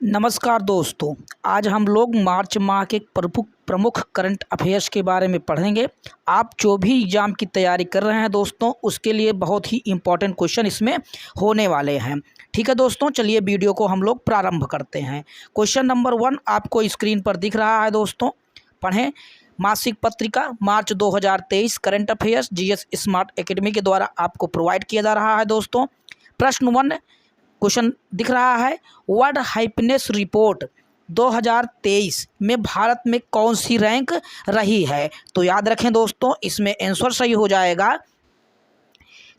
नमस्कार दोस्तों, आज हम लोग मार्च माह के प्रमुख करंट अफेयर्स के बारे में पढ़ेंगे। आप जो भी एग्ज़ाम की तैयारी कर रहे हैं दोस्तों, उसके लिए बहुत ही इम्पोर्टेंट क्वेश्चन इसमें होने वाले हैं। ठीक है दोस्तों, चलिए वीडियो को हम लोग प्रारंभ करते हैं। क्वेश्चन नंबर 1 आपको स्क्रीन पर दिख रहा है दोस्तों, पढ़ें। मासिक पत्रिका मार्च 2023 current affairs GS smart academy के द्वारा आपको प्रोवाइड किया जा रहा है दोस्तों। प्रश्न 1 क्वेश्चन दिख रहा है, वर्ल्ड हैप्पीनेस रिपोर्ट 2023 में भारत में कौन सी रैंक रही है? तो याद रखें दोस्तों, इसमें आंसर सही हो जाएगा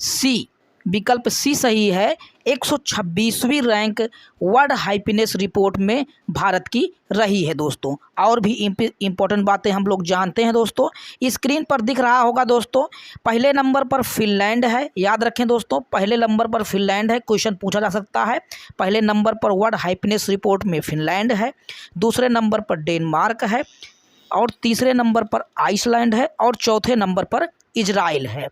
सी, विकल्प सी सही है। 126वीं रैंक वर्ल्ड हैप्पीनेस रिपोर्ट में भारत की रही है दोस्तों। और भी इम्पोर्टेंट बातें हम लोग जानते हैं दोस्तों। स्क्रीन पर दिख रहा होगा दोस्तों, पहले नंबर पर फिनलैंड है। याद रखें दोस्तों, पहले नंबर पर फिनलैंड है। क्वेश्चन पूछा जा सकता है, पहले नंबर पर वर्ल्ड हैप्पीनेस रिपोर्ट में फिनलैंड है, दूसरे नंबर पर डेनमार्क है, और तीसरे नंबर पर आइसलैंड है, और चौथे नंबर पर इजराइल है।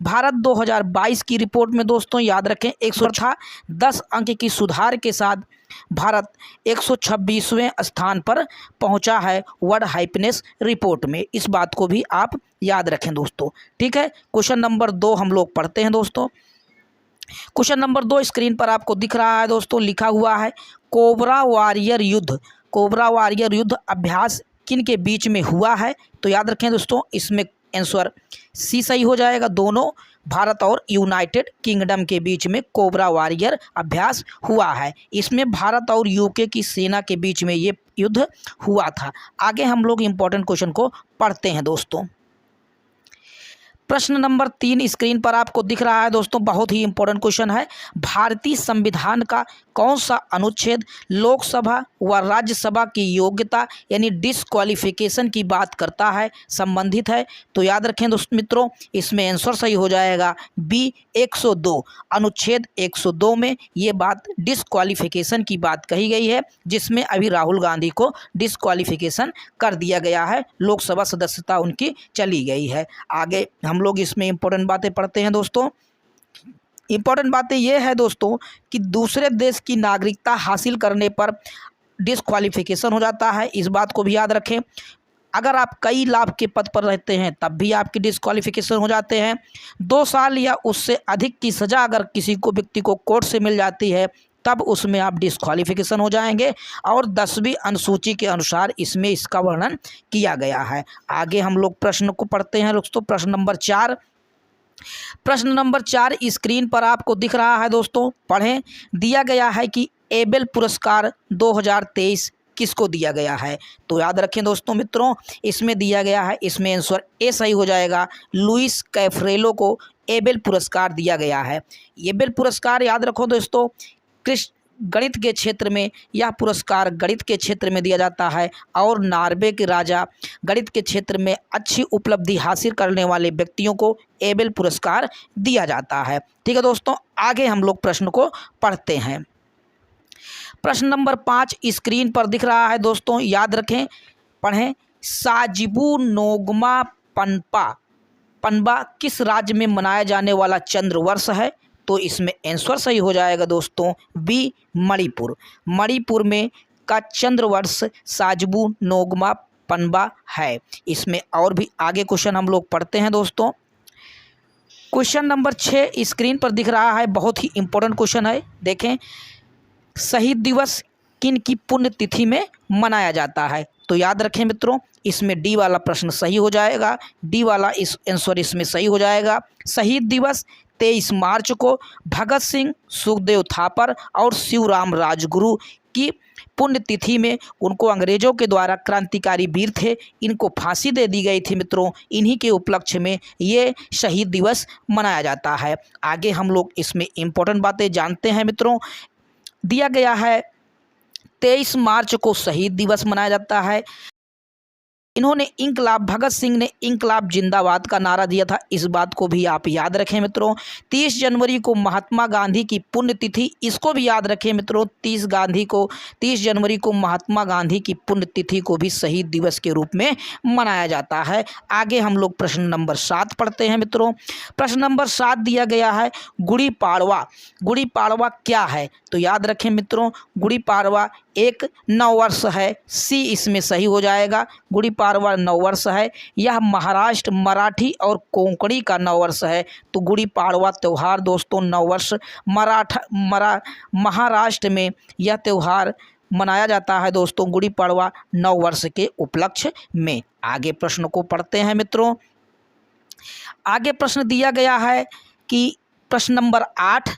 भारत 2022 की रिपोर्ट में दोस्तों याद रखें 100 था, 10 अंक की सुधार के साथ भारत 126वें स्थान पर पहुंचा है वर्ल्ड हैप्पीनेस रिपोर्ट में। इस बात को भी आप याद रखें दोस्तों। ठीक है, क्वेश्चन नंबर 2 हम लोग पढ़ते हैं दोस्तों। क्वेश्चन नंबर 2 स्क्रीन पर आपको दिख रहा है दोस्तों, लिखा हुआ है कोबरा वॉरियर युद्ध। कोबरा वॉरियर युद्ध अभ्यास किन के बीच में हुआ है? तो याद रखें दोस्तों, इसमें आंसर सी सही हो जाएगा। दोनों भारत और यूनाइटेड किंगडम के बीच में कोबरा वॉरियर अभ्यास हुआ है। इसमें भारत और यूके की सेना के बीच में ये युद्ध हुआ था। आगे हम लोग इम्पोर्टेंट क्वेश्चन को पढ़ते हैं दोस्तों। प्रश्न नंबर 3 स्क्रीन पर आपको दिख रहा है दोस्तों, बहुत ही इंपॉर्टेंट क्वेश्चन है। भारतीय संविधान का कौन सा अनुच्छेद लोकसभा व राज्यसभा की योग्यता यानी डिस्क्वालिफिकेशन की बात करता है, संबंधित है? तो याद रखें दोस्त मित्रों, इसमें आंसर सही हो जाएगा बी 102। अनुच्छेद 102 में ये बात डिस्क्वालिफिकेशन की बात कही गई है, जिसमें अभी राहुल गांधी को डिस्क्वालिफिकेशन कर दिया गया है, लोकसभा सदस्यता उनकी चली गई है। आगे हम लोग इसमें इंपॉर्टेंट बातें पढ़ते हैं दोस्तों। इंपॉर्टेंट बातें ये है दोस्तों कि दूसरे देश की नागरिकता हासिल करने पर डिस्क्वालिफिकेशन हो जाता है, इस बात को भी याद रखें। अगर आप कई लाभ के पद पर रहते हैं तब भी आपकी डिस्क्वालिफिकेशन हो जाते हैं। 2 साल या उससे अधिक की सज़ा अगर किसी को व्यक्ति को कोर्ट से मिल जाती है तब उसमें आप डिस्क्वालिफिकेशन हो जाएंगे, और 10वीं अनुसूची के अनुसार इसमें इसका वर्णन किया गया है। आगे हम लोग प्रश्न को पढ़ते हैं दोस्तों। प्रश्न नंबर 4 स्क्रीन पर आपको दिख रहा है दोस्तों, पढ़ें। दिया गया है कि एबेल पुरस्कार 2023 किसको दिया गया है? तो याद रखें दोस्तों मित्रों, इसमें दिया गया है, इसमें आंसर ए सही हो जाएगा। लुइस कैफ्रेलो को एबेल पुरस्कार दिया गया है। एबेल पुरस्कार याद रखो दोस्तों, गणित के क्षेत्र में यह पुरस्कार गणित के क्षेत्र में दिया जाता है, और नॉर्वे के राजा गणित के क्षेत्र में अच्छी उपलब्धि हासिल करने वाले व्यक्तियों को एबेल पुरस्कार दिया जाता है। ठीक है दोस्तों, आगे हम लोग प्रश्न को पढ़ते हैं। प्रश्न नंबर 5 स्क्रीन पर दिख रहा है दोस्तों, याद रखें, पढ़ें। साजिबू नोगमा पनबा किस राज्य में मनाया जाने वाला चंद्र वर्ष है? तो इसमें आंसर सही हो जाएगा दोस्तों बी, मणिपुर। मणिपुर में का चंद्र वर्ष साजिबू नोगमा पनबा है। इसमें और भी आगे क्वेश्चन हम लोग पढ़ते हैं दोस्तों। क्वेश्चन नंबर 6 स्क्रीन पर दिख रहा है, बहुत ही इंपॉर्टेंट क्वेश्चन है, देखें। शहीद दिवस किन की पुण्यतिथि में मनाया जाता है? तो याद रखें मित्रों, इसमें डी वाला प्रश्न सही हो जाएगा, डी वाला इस आंसर इसमें सही हो जाएगा। शहीद दिवस 23 मार्च को भगत सिंह, सुखदेव थापर और शिवराम राजगुरु की पुण्यतिथि में, उनको अंग्रेजों के द्वारा, क्रांतिकारी वीर थे, इनको फांसी दे दी गई थी मित्रों, इन्हीं के उपलक्ष्य में ये शहीद दिवस मनाया जाता है। आगे हम लोग इसमें इम्पोर्टेंट बातें जानते हैं मित्रों। दिया गया है 23 मार्च को शहीद दिवस मनाया जाता है। इन्होंने इंकलाब, भगत सिंह ने इंकलाब जिंदाबाद का नारा दिया था, इस बात को भी आप याद रखें मित्रों। 30 जनवरी को महात्मा गांधी की पुण्यतिथि, इसको भी याद रखें मित्रों। 30 जनवरी को महात्मा गांधी की पुण्यतिथि को भी शहीद दिवस के रूप में मनाया जाता है। आगे हम लोग प्रश्न नंबर 7 पढ़ते हैं मित्रों। प्रश्न नंबर 7 दिया गया है गुड़ी पाड़वा। गुड़ी पाड़वा क्या है? तो याद रखें मित्रों, गुड़ी पाड़वा एक नववर्ष है, सी इसमें सही हो जाएगा। गुड़ी पाड़वा नववर्ष है, यह महाराष्ट्र, मराठी और कोंकणी का नववर्ष है। तो गुड़ी पाड़वा त्यौहार दोस्तों नववर्ष महाराष्ट्र में यह त्यौहार मनाया जाता है दोस्तों, गुड़ी पाड़वा नववर्ष के उपलक्ष्य में। आगे प्रश्न को पढ़ते हैं मित्रों। आगे प्रश्न दिया गया है कि प्रश्न नंबर 8,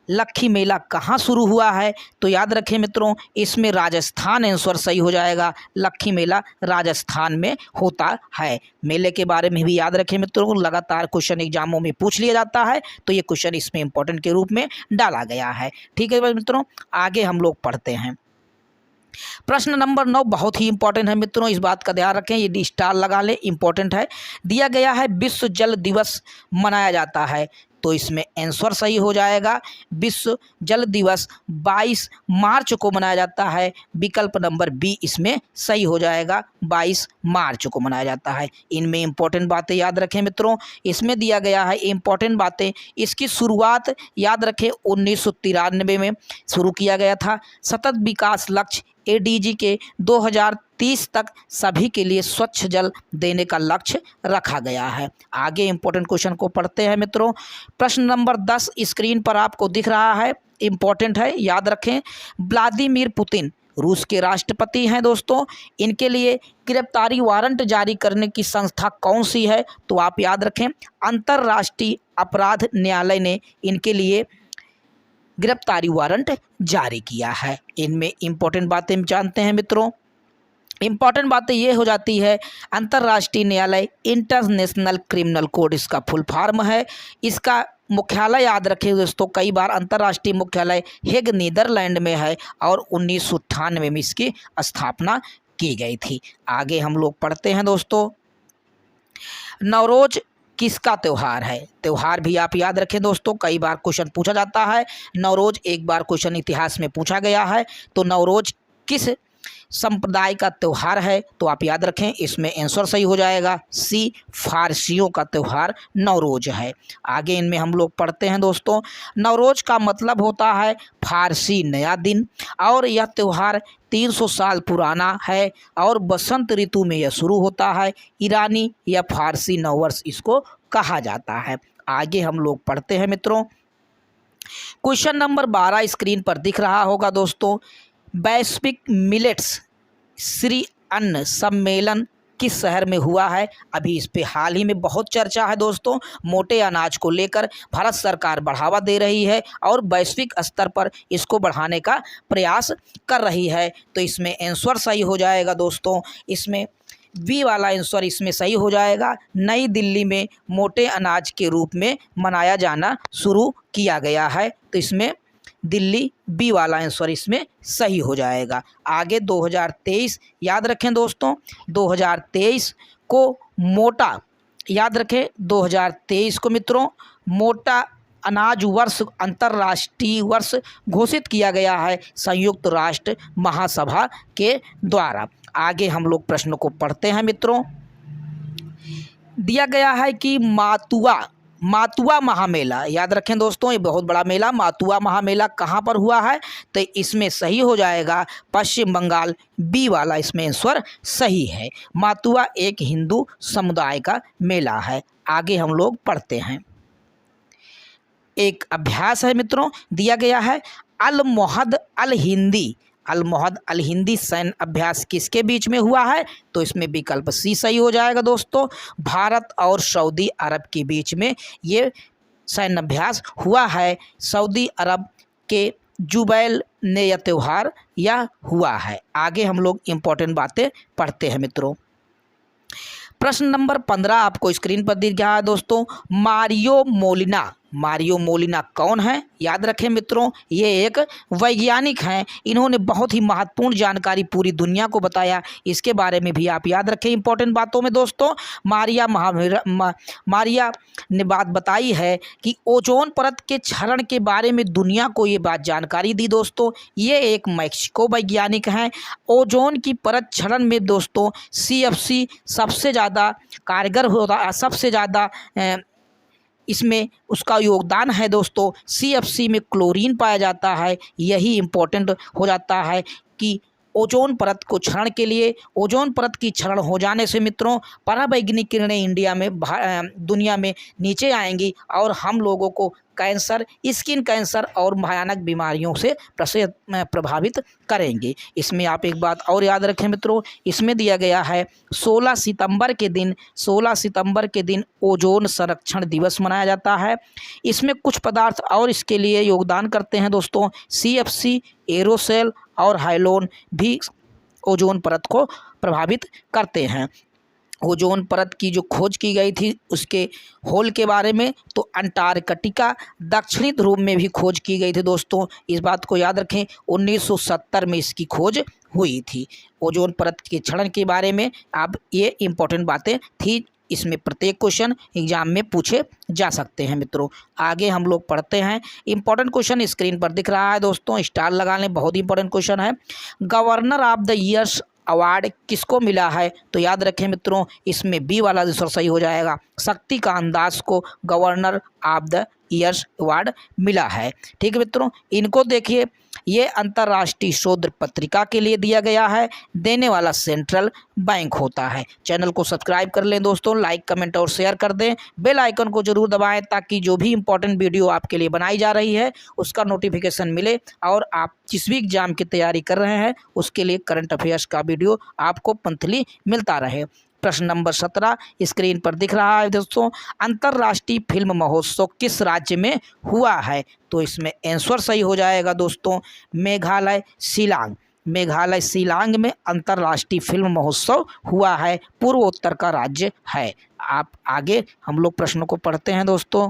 लक्खी मेला कहाँ शुरू हुआ है? तो याद रखें मित्रों, इसमें राजस्थान आंसर सही हो जाएगा। लक्खी मेला राजस्थान में होता है। मेले के बारे में भी याद रखें मित्रों, लगातार क्वेश्चन एग्जामों में पूछ लिया जाता है, तो ये क्वेश्चन इसमें इंपॉर्टेंट के रूप में डाला गया है। ठीक है मित्रों, आगे हम लोग पढ़ते हैं। प्रश्न नंबर 9 बहुत ही इंपॉर्टेंट है मित्रों, इस बात का ध्यान रखें, ये स्टार लगा लें, इंपॉर्टेंट है। दिया गया है विश्व जल दिवस मनाया जाता है, तो इसमें आंसर सही हो जाएगा। विश्व जल दिवस 22 मार्च को मनाया जाता है। विकल्प नंबर बी इसमें सही हो जाएगा, 22 मार्च को मनाया जाता है। इनमें इंपॉर्टेंट बातें याद रखें मित्रों, इसमें दिया गया है इंपॉर्टेंट बातें। इसकी शुरुआत याद रखें 1993 में शुरू किया गया था। सतत विकास लक्ष्य एडीजी के 2030 तक सभी के लिए स्वच्छ जल देने का लक्ष्य रखा गया है। आगे इंपॉर्टेंट क्वेश्चन को पढ़ते हैं मित्रों। प्रश्न नंबर 10 स्क्रीन पर आपको दिख रहा है, इंपॉर्टेंट है, याद रखें। व्लादिमीर पुतिन रूस के राष्ट्रपति हैं दोस्तों, इनके लिए गिरफ्तारी वारंट जारी करने की संस्था कौन सी है? तो आप याद रखें, अंतर्राष्ट्रीय अपराध न्यायालय ने इनके लिए गिरफ्तारी वारंट जारी किया है। इनमें इंपॉर्टेंट बातें जानते हैं मित्रों। इंपॉर्टेंट बातें ये हो जाती है, अंतर्राष्ट्रीय न्यायालय इंटरनेशनल क्रिमिनल कोड इसका फुल फॉर्म है। इसका मुख्यालय याद रखें दोस्तों, कई बार अंतर्राष्ट्रीय मुख्यालय हेग नीदरलैंड में है और 1998 में इसकी स्थापना की गई थी। आगे हम लोग पढ़ते हैं दोस्तों। नवरोज किसका त्यौहार है? त्यौहार भी आप याद रखें दोस्तों, कई बार क्वेश्चन पूछा जाता है। नवरोज एक बार क्वेश्चन इतिहास में पूछा गया है, तो नवरोज किस संप्रदाय का त्यौहार है? तो आप याद रखें, इसमें आंसर सही हो जाएगा, सी फारसियों का त्यौहार नवरोज है। आगे इनमें हम लोग पढ़ते हैं दोस्तों। नवरोज का मतलब होता है फारसी नया दिन, और यह त्यौहार 300 साल पुराना है और बसंत ऋतु में यह शुरू होता है। ईरानी या फारसी नववर्ष इसको कहा जाता है। आगे हम लोग पढ़ते हैं मित्रों। क्वेश्चन नंबर 12 स्क्रीन पर दिख रहा होगा दोस्तों। वैश्विक मिलेट्स श्री अन्न सम्मेलन किस शहर में हुआ है? अभी इस पे हाल ही में बहुत चर्चा है दोस्तों। मोटे अनाज को लेकर भारत सरकार बढ़ावा दे रही है और वैश्विक स्तर पर इसको बढ़ाने का प्रयास कर रही है। तो इसमें आंसर सही हो जाएगा दोस्तों, इसमें बी वाला आंसर इसमें सही हो जाएगा। नई दिल्ली में मोटे अनाज के रूप में मनाया जाना शुरू किया गया है, तो इसमें दिल्ली बी वाला आंसर इसमें सही हो जाएगा। आगे 2023 याद रखें दोस्तों, 2023 को मोटा याद रखें, 2023 को मित्रों मोटा अनाज वर्ष अंतर्राष्ट्रीय वर्ष घोषित किया गया है संयुक्त राष्ट्र महासभा के द्वारा। आगे हम लोग प्रश्न को पढ़ते हैं मित्रों। दिया गया है कि मातुआ महामेला, याद रखें दोस्तों, ये बहुत बड़ा मेला मातुआ महामेला कहाँ पर हुआ है? तो इसमें सही हो जाएगा पश्चिम बंगाल, बी वाला इसमें आंसर सही है। मातुआ एक हिंदू समुदाय का मेला है। आगे हम लोग पढ़ते हैं। एक अभ्यास है मित्रों, दिया गया है अलमोहद अल हिंदी सैन्य अभ्यास किसके बीच में हुआ है? तो इसमें विकल्प सी सही हो जाएगा दोस्तों, भारत और सऊदी अरब के बीच में ये सैन्य अभ्यास हुआ है। सऊदी अरब के जुबैल ने यह त्यौहार यह हुआ है। आगे हम लोग इम्पोर्टेंट बातें पढ़ते हैं मित्रों। प्रश्न नंबर 15 आपको स्क्रीन पर दिख रहा है दोस्तों। मारियो मोलिना कौन है? याद रखें मित्रों, ये एक वैज्ञानिक हैं। इन्होंने बहुत ही महत्वपूर्ण जानकारी पूरी दुनिया को बताया, इसके बारे में भी आप याद रखें इंपॉर्टेंट बातों में दोस्तों। मारिया ने बात बताई है कि ओजोन परत के क्षरण के बारे में दुनिया को ये बात जानकारी दी दोस्तों। ये एक मैक्सिको वैज्ञानिक हैं। ओजोन की परत क्षरण में दोस्तों CFC सबसे ज़्यादा कारगर होता है, सबसे ज़्यादा इसमें उसका योगदान है दोस्तों, CFC में क्लोरीन पाया जाता है। यही इम्पोर्टेंट हो जाता है कि ओजोन परत को क्षरण के लिए, ओजोन परत की क्षरण हो जाने से मित्रों पराबैंगनी किरणें इंडिया में दुनिया में नीचे आएंगी और हम लोगों को कैंसर, स्किन कैंसर और भयानक बीमारियों से प्रभावित करेंगे। इसमें आप एक बात और याद रखें मित्रों, इसमें दिया गया है 16 सितंबर के दिन ओजोन संरक्षण दिवस मनाया जाता है। इसमें कुछ पदार्थ और इसके लिए योगदान करते हैं दोस्तों, CFC, एरोसेल और हाइलोन भी ओजोन परत को प्रभावित करते हैं। ओजोन परत की जो खोज की गई थी उसके होल के बारे में, तो अंटार्कटिका दक्षिणी ध्रुव में भी खोज की गई थी दोस्तों। इस बात को याद रखें, 1970 में इसकी खोज हुई थी। ओजोन परत के क्षरण के बारे में अब ये इम्पोर्टेंट बातें थी, इसमें प्रत्येक क्वेश्चन एग्जाम में पूछे जा सकते हैं मित्रों। आगे हम लोग पढ़ते हैं। इंपॉर्टेंट क्वेश्चन स्क्रीन पर दिख रहा है दोस्तों, स्टार लगा लें, बहुत ही इंपॉर्टेंट क्वेश्चन है। Governor of the years award किसको मिला है? तो याद रखें मित्रों, इसमें बी वाला आंसर सही हो जाएगा। शक्तिकांत दास को governor of the years award मिला है। ठीक है मित्रों, इनको देखिए, ये अंतर्राष्ट्रीय शोध पत्रिका के लिए दिया गया है, देने वाला सेंट्रल बैंक होता है। चैनल को सब्सक्राइब कर लें दोस्तों, लाइक कमेंट और शेयर कर दें, बेल आइकन को जरूर दबाएं ताकि जो भी इंपॉर्टेंट वीडियो आपके लिए बनाई जा रही है उसका नोटिफिकेशन मिले और आप जिस भी एग्जाम की तैयारी कर रहे हैं उसके लिए करंट अफेयर्स का वीडियो आपको मंथली मिलता रहे। प्रश्न नंबर 17 स्क्रीन पर दिख रहा है दोस्तों, अंतर्राष्ट्रीय फिल्म महोत्सव किस राज्य में हुआ है? तो इसमें आंसर सही हो जाएगा दोस्तों, मेघालय शिलांग। मेघालय शिलांग में अंतर्राष्ट्रीय फिल्म महोत्सव हुआ है, पूर्वोत्तर का राज्य है। आप आगे हम लोग प्रश्नों को पढ़ते हैं दोस्तों।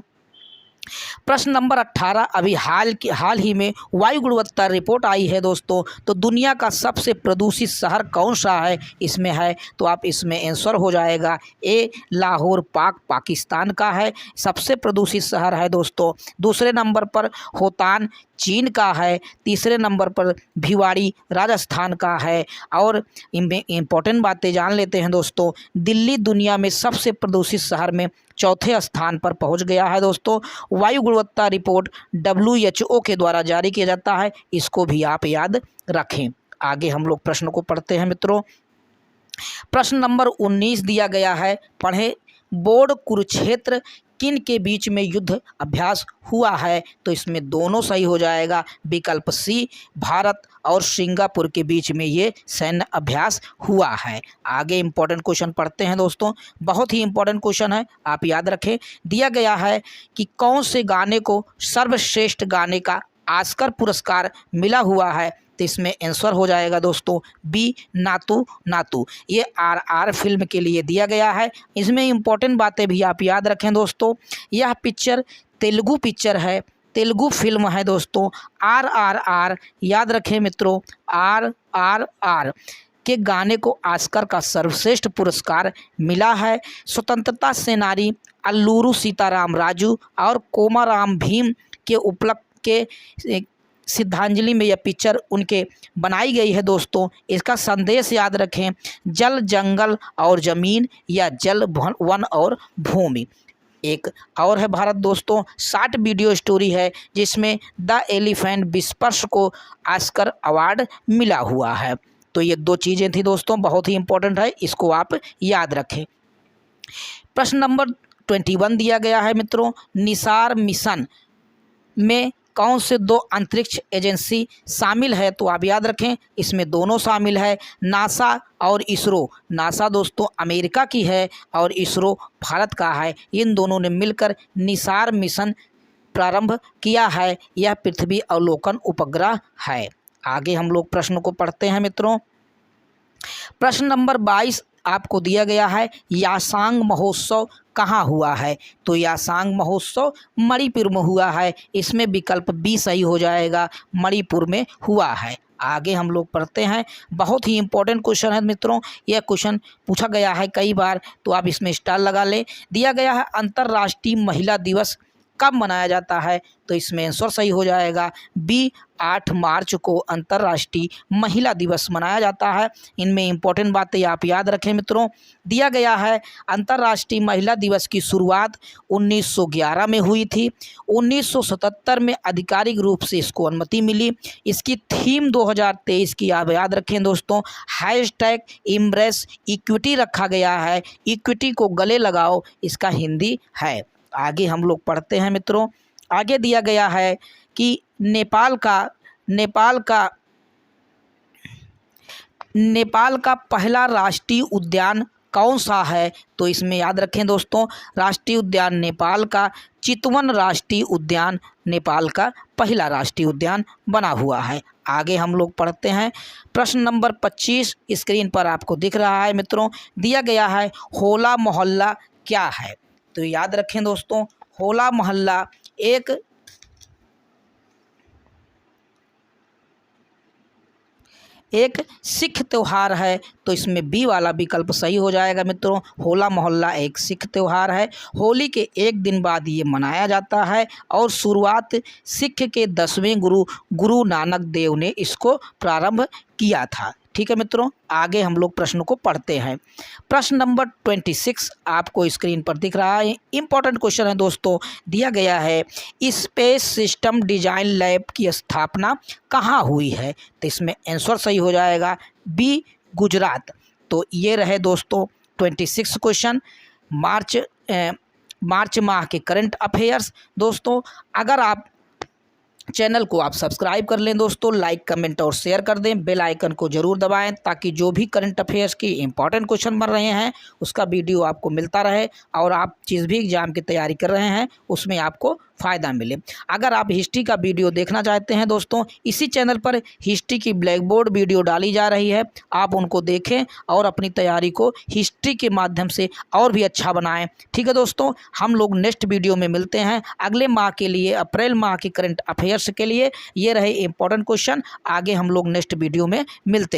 प्रश्न नंबर 18 अभी हाल ही में वायु गुणवत्ता रिपोर्ट आई है दोस्तों, तो दुनिया का सबसे प्रदूषित शहर कौन सा है इसमें है? तो आप इसमें आंसर हो जाएगा ए, लाहौर पाकिस्तान का है, सबसे प्रदूषित शहर है दोस्तों। दूसरे नंबर पर होतान चीन का है, तीसरे नंबर पर भिवाड़ी राजस्थान का है। और इम्पोर्टेंट बातें जान लेते हैं दोस्तों, दिल्ली दुनिया में सबसे प्रदूषित शहर में चौथे स्थान पर पहुंच गया है दोस्तों। वायु गुणवत्ता रिपोर्ट WHO के द्वारा जारी किया जाता है, इसको भी आप याद रखें। आगे हम लोग प्रश्न को पढ़ते हैं मित्रों। प्रश्न नंबर 19 दिया गया है, पढ़ें। बोर्ड कुरुक्षेत्र किन के बीच में युद्ध अभ्यास हुआ है? तो इसमें दोनों सही हो जाएगा। विकल्प सी, भारत और सिंगापुर के बीच में ये सैन्य अभ्यास हुआ है। आगे इंपॉर्टेंट क्वेश्चन पढ़ते हैं दोस्तों, बहुत ही इंपॉर्टेंट क्वेश्चन है, आप याद रखें। दिया गया है कि कौन से गाने को सर्वश्रेष्ठ गाने का ऑस्कर पुरस्कार मिला हुआ है? तो इसमें आंसर हो जाएगा दोस्तों बी, नातू नातू। ये RR फिल्म के लिए दिया गया है। इसमें इम्पोर्टेंट बातें भी आप याद रखें दोस्तों, यह पिक्चर तेलुगु पिक्चर है, तेलुगु फिल्म है दोस्तों। RRR याद रखें मित्रों, RRR के गाने को ऑस्कर का सर्वश्रेष्ठ पुरस्कार मिला है। स्वतंत्रता सेनानी अल्लूरी सीताराम राजू और कोमाराम भीम के उपलक्ष्य के श्रद्धांजलि में यह पिक्चर उनके बनाई गई है दोस्तों। इसका संदेश याद रखें, जल जंगल और ज़मीन या जल वन और भूमि। एक और है भारत दोस्तों, 60 वीडियो स्टोरी है जिसमें द एलिफेंट विस्पर्स को ऑस्कर अवार्ड मिला हुआ है। तो ये दो चीज़ें थी दोस्तों, बहुत ही इंपॉर्टेंट है, इसको आप याद रखें। प्रश्न नंबर 21 दिया गया है मित्रों, निसार मिशन में कौन से दो अंतरिक्ष एजेंसी शामिल है? तो आप याद रखें, इसमें दोनों शामिल है, नासा और इसरो। नासा दोस्तों अमेरिका की है और इसरो भारत का है। इन दोनों ने मिलकर निसार मिशन प्रारंभ किया है। यह पृथ्वी अवलोकन उपग्रह है। आगे हम लोग प्रश्न को पढ़ते हैं मित्रों। प्रश्न नंबर 22 आपको दिया गया है, यासांग महोत्सव कहाँ हुआ है? तो यासांग महोत्सव मणिपुर में हुआ है। इसमें विकल्प बी सही हो जाएगा, मणिपुर में हुआ है। आगे हम लोग पढ़ते हैं, बहुत ही इंपॉर्टेंट क्वेश्चन है मित्रों, यह क्वेश्चन पूछा गया है कई बार, तो आप इसमें स्टार लगा लें। दिया गया है, अंतर्राष्ट्रीय महिला दिवस कब मनाया जाता है? तो इसमें आंसर सही हो जाएगा बी, 8 मार्च को अंतर्राष्ट्रीय महिला दिवस मनाया जाता है। इनमें इंपॉर्टेंट बातें आप याद रखें मित्रों। दिया गया है अंतर्राष्ट्रीय महिला दिवस की शुरुआत 1911 में हुई थी। 1977 में आधिकारिक रूप से इसको अनुमति मिली। इसकी थीम 2023 की आप याद रखें दोस्तों, हैशटैग एम्ब्रेस इक्विटी रखा गया है। इक्विटी को गले लगाओ, इसका हिंदी है। आगे हम लोग पढ़ते हैं मित्रों। आगे दिया गया है कि नेपाल का पहला राष्ट्रीय उद्यान कौन सा है? तो इसमें याद रखें दोस्तों, राष्ट्रीय उद्यान नेपाल का चितवन राष्ट्रीय उद्यान नेपाल का पहला राष्ट्रीय उद्यान बना हुआ है। आगे हम लोग पढ़ते हैं। प्रश्न नंबर 25 स्क्रीन पर आपको दिख रहा है मित्रों। दिया गया है होला मोहल्ला क्या है? तो याद रखें दोस्तों, होला मोहल्ला एक सिख त्यौहार है। तो इसमें बी वाला विकल्प सही हो जाएगा मित्रों। होला मोहल्ला एक सिख त्यौहार है। होली के एक दिन बाद ये मनाया जाता है और शुरुआत सिख के 10वें गुरु नानक देव ने इसको प्रारंभ किया था। ठीक है मित्रों, आगे हम लोग प्रश्न को पढ़ते हैं। प्रश्न नंबर 26 आपको स्क्रीन पर दिख रहा है। इंपॉर्टेंट क्वेश्चन है दोस्तों। दिया गया है स्पेस सिस्टम डिजाइन लैब की स्थापना कहाँ हुई है? तो इसमें आंसर सही हो जाएगा बी, गुजरात। तो ये रहे दोस्तों 26 क्वेश्चन मार्च माह के करंट अफेयर्स। दोस्तों अगर आप चैनल को आप सब्सक्राइब कर लें दोस्तों, लाइक कमेंट और शेयर कर दें, बेल आइकन को ज़रूर दबाएं ताकि जो भी करंट अफेयर्स की इंपॉर्टेंट क्वेश्चन बन रहे हैं उसका वीडियो आपको मिलता रहे और आप जिस भी एग्ज़ाम की तैयारी कर रहे हैं उसमें आपको फ़ायदा मिले। अगर आप हिस्ट्री का वीडियो देखना चाहते हैं दोस्तों, इसी चैनल पर हिस्ट्री की ब्लैक बोर्ड वीडियो डाली जा रही है, आप उनको देखें और अपनी तैयारी को हिस्ट्री के माध्यम से और भी अच्छा बनाएं। ठीक है दोस्तों, हम लोग नेक्स्ट वीडियो में मिलते हैं अगले माह के लिए, अप्रैल माह के करंट अफेयर्स के लिए। ये रहे इंपॉर्टेंट क्वेश्चन। आगे हम लोग नेक्स्ट वीडियो में मिलते हैं।